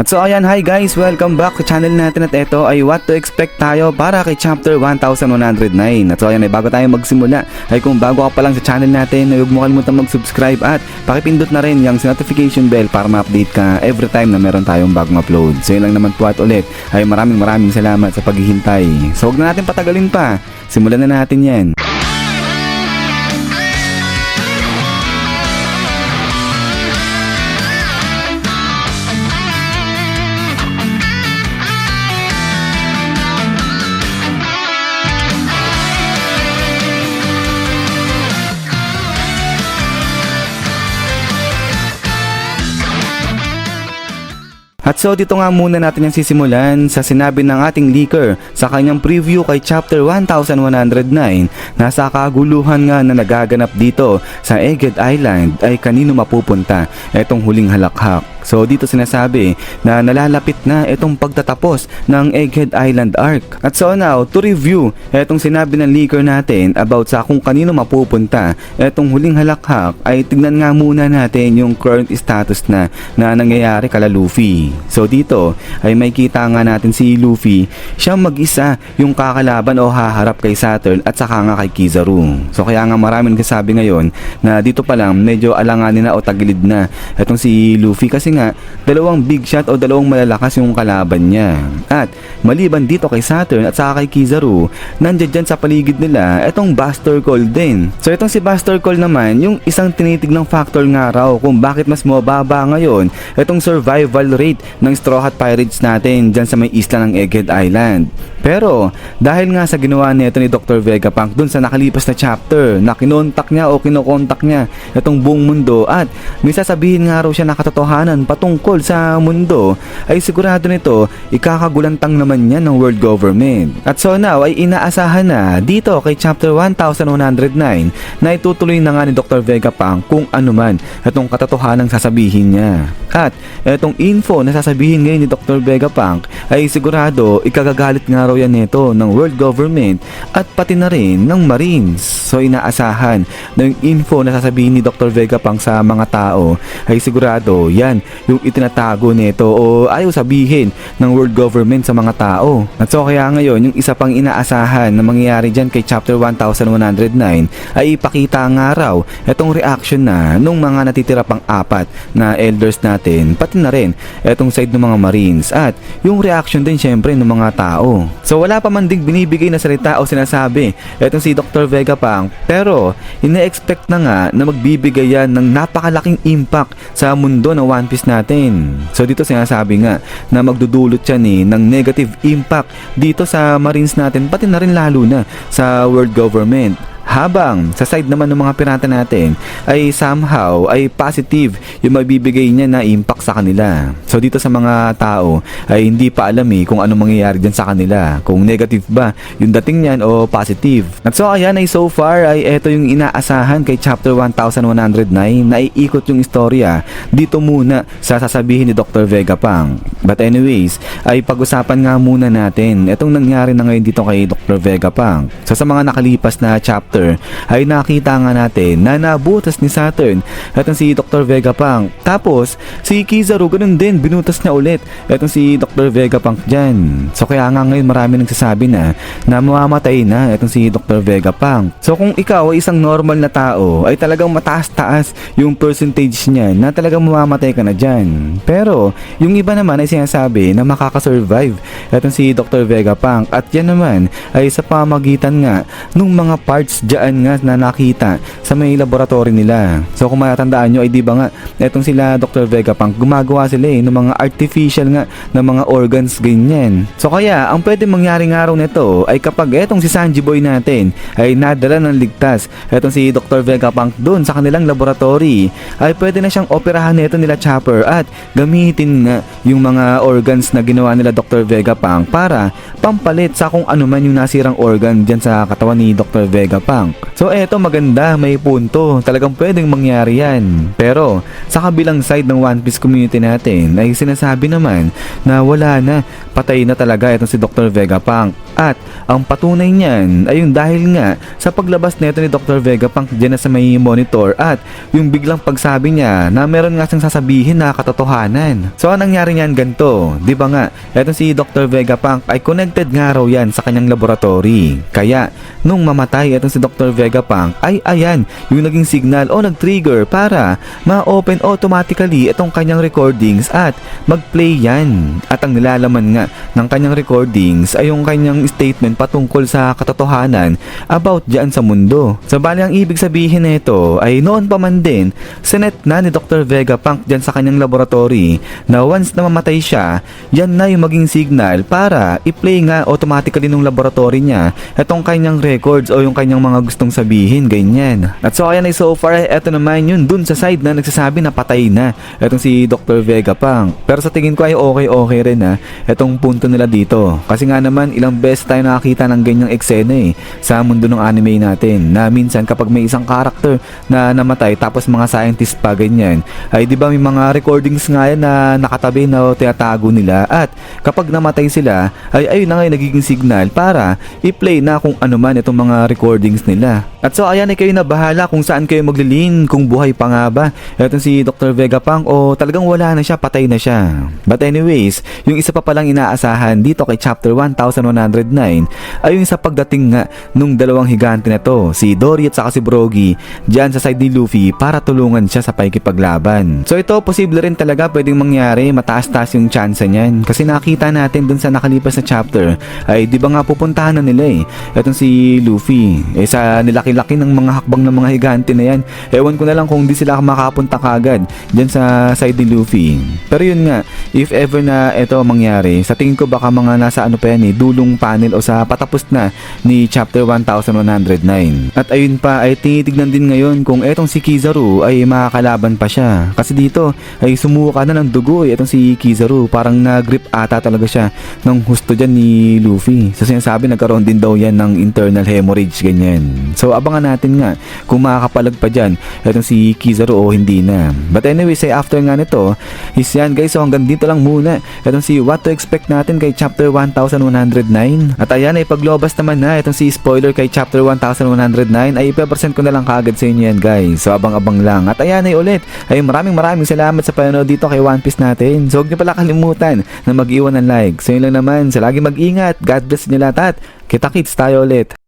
At so ayan, hi guys, welcome back sa channel natin at ito ay what to expect tayo para kay chapter 1109. At so ayan, ay bago tayo magsimula ay kung bago ka pa lang sa channel natin ay huwag mo kalimutan mag-subscribe at pakipindot na rin yung notification bell para ma-update ka every time na meron tayong bagong upload. So yun lang naman po at ulit ay maraming salamat sa paghihintay. So huwag na natin patagalin pa, simulan na natin yan. At so dito nga muna natin yung sisimulan sa sinabi ng ating leaker sa kanyang preview kay chapter 1109 na sa kaguluhan nga na nagaganap dito sa Egghead Island ay kanino mapupunta etong huling halakhak. So dito sinasabi na nalalapit na itong pagtatapos ng Egghead Island arc. At so now, to review itong sinabi ng leaker natin about sa kung kanino mapupunta itong huling halakhak ay tignan nga muna natin yung current status na nangyayari kala Luffy. So dito ay may kita nga natin si Luffy, siya mag-isa yung kakalaban o haharap kay Saturn at saka nga kay Kizaru. So kaya nga maraming nagsasabi ngayon na dito pa lang medyo alanganin na o tagilid na itong si Luffy kasi nga dalawang big shot o dalawang malalakas yung kalaban niya. At maliban dito kay Saturn at saka kay Kizaru, nandiyan dyan sa paligid nila itong Buster Call din. So itong si Buster Call naman yung isang tinitignang factor nga raw kung bakit mas mababa ngayon itong survival rate ng Straw Hat Pirates natin dyan sa may isla ng Egghead Island. Pero dahil nga sa ginawa nito ni Dr. Vegapunk dun sa nakalipas na chapter na kinontak niya o kinokontak niya itong buong mundo at may sasabihin nga raw siya na katotohanan patungkol sa mundo, ay sigurado nito ikakagulantang naman niya ng world government. At so now ay inaasahan na dito kay chapter 1109 na itutuloy na nga ni Dr. Vegapunk kung ano man itong katotohanang sasabihin niya. At itong info na sasabihin ngayon ni Dr. Vegapunk ay sigurado ikagagalit nga raw yan nito ng world government at pati na rin ng Marines. So inaasahan na yung info na sasabihin ni Dr. Vegapunk sa mga tao ay sigurado yan yung itinatago nito o ayaw sabihin ng world government sa mga tao. At so kaya ngayon yung isa pang inaasahan na mangyayari dyan kay chapter 1109 ay ipakita nga raw itong reaction na nung mga natitira pang apat na elders natin pati na rin itong side ng mga Marines at yung reaction din syempre ng mga tao. So wala pa man ding binibigay na salita o sinasabi itong si Dr. Vegapunk pero ina-expect na nga na magbibigay yan ng napakalaking impact sa mundo ng One Piece natin. So dito sinasabi nga na magdudulot yan ng negative impact dito sa Marines natin pati na rin lalo na sa world government. Habang sa side naman ng mga pirata natin ay somehow ay positive yung mabibigay niya na impact sa kanila. So dito sa mga tao ay hindi pa alam kung ano mangyayari dyan sa kanila, kung negative ba yung dating niyan o positive. At so ayan ay so far ay eto yung inaasahan kay chapter 1109 na iikot yung istorya dito muna sa sasabihin ni Dr. Vegapunk. But anyways ay pag-usapan nga muna natin itong nangyari na ngayon dito kay Dr. Vegapunk. So sa mga nakalipas na chapter ay nakita nga natin na nabutas ni Saturn itong si Dr. Vegapunk. Tapos si Kizaru ganun din, binutas niya ulit itong si Dr. Vegapunk dyan. So kaya nga ngayon marami nagsasabi na mamamatay na itong si Dr. Vegapunk. So kung ikaw ay isang normal na tao ay talagang mataas-taas yung percentage niya na talagang mamamatay ka na dyan. Pero yung iba naman ay sinasabi na makakasurvive itong si Dr. Vegapunk at yan naman ay sa pamagitan nga nung mga parts dyan nga na nakita sa may laboratory nila. So kung matandaan nyo ay di ba nga etong sila Dr. Vegapunk gumagawa sila ng mga artificial nga na mga organs ganyan. So kaya ang pwede mangyari nga raw nito ay kapag etong si Sanji Boy natin ay nadala ng ligtas etong si Dr. Vegapunk dun sa kanilang laboratory ay pwede na siyang operahan nito nila Chopper at gamitin nga yung mga organs na ginawa nila Dr. Vegapunk para pampalit sa kung ano man yung nasirang organ dyan sa katawan ni Dr. Vegapunk. So eto maganda, may punto, talagang pwedeng mangyari yan. Pero sa kabilang side ng One Piece community natin ay sinasabi naman na wala na, patay na talaga itong si Dr. Vegapunk. At ang patunay niyan ay yung dahil nga sa paglabas nito ni Dr. Vegapunk dyan na sa may monitor at yung biglang pagsabi niya na meron nga siyang sasabihin na katotohanan. So ang nangyari niyan ganito, kwento. Di ba nga, etong si Dr. Vegapunk ay connected nga raw yan sa kanyang laboratory. Kaya, nung mamatay etong si Dr. Vegapunk ay ayan, yung naging signal o nag-trigger para ma-open automatically itong kanyang recordings at mag-play yan. At ang nilalaman nga ng kanyang recordings ay yung kanyang statement patungkol sa katotohanan about dyan sa mundo. So bali ang ibig sabihin nito ay noon pa man din, sinet na ni Dr. Vegapunk dyan sa kanyang laboratory na once na mamatay siya, yan na yung maging signal para i-play nga automatically nung laboratory niya itong kanyang records o yung kanyang mga gustong sabihin, ganyan. At so ayan ay so far, eto naman yun dun sa side na nagsasabi na patay na etong si Dr. Vegapunk. Pero sa tingin ko ay okay rin na etong punto nila dito. Kasi nga naman ilang beses tayo nakakita ng ganyang eksena sa mundo ng anime natin na minsan kapag may isang character na namatay tapos mga scientist pa ganyan, ay di ba may mga recordings nga yan na nakatabi na tinatago nila at kapag namatay sila ay ayun na nga yung nagiging signal para i-play na kung ano man itong mga recordings nila. At so ayan ay kayo na bahala kung saan kayo maglilin, kung buhay pa nga ba etong si Dr. Vegapunk o talagang wala na siya, patay na siya. But anyways, yung isa pa palang inaasahan dito kay chapter 1109 ay yung sa pagdating nga nung dalawang higante na to, si Dory at saka si Brogy dyan sa side ni Luffy para tulungan siya sa pakikipaglaban. So ito posible rin talaga pwedeng mangyari, mataas-taas yung chance niyan kasi nakita natin dun sa nakalipas na chapter ay di ba nga pupuntahan na nila etong si Luffy sa nilaki-laki ng mga hakbang ng mga higante na yan. Ewan ko na lang kung di sila makapunta kagad dyan sa side ni Luffy. Pero yun nga, if ever na ito mangyari, sa tingin ko baka mga nasa ano pa yan dulong panel o sa patapos na ni chapter 1109. At ayun pa ay tinitignan din ngayon kung etong si Kizaru ay makakalaban pa siya. Kasi dito ay sumuka na ng dugo etong si Kizaru. Parang na-grip ata talaga siya ng husto dyan ni Luffy. So sinasabi nagkaroon din daw yan ng internal hemorrhage ganyan. So abangan natin nga kung makakapalag pa dyan etong si Kizaru o hindi na. But anyway, say after nga nito is yan guys. So hanggang dito lang muna etong si what to expect natin kay chapter 1109. At ayan ay paglobas naman na itong si spoiler kay chapter 1109 ay ipapresent ko na lang kaagad sa inyo yan guys. So abang-abang lang. At ayan ay ulit ay maraming salamat sa panonood dito kay One Piece natin. So huwag niyo pala kalimutan na mag-iwan ng like. So yun lang naman. So lagi mag-ingat. God bless niyo lahat at kita-kits tayo ulit.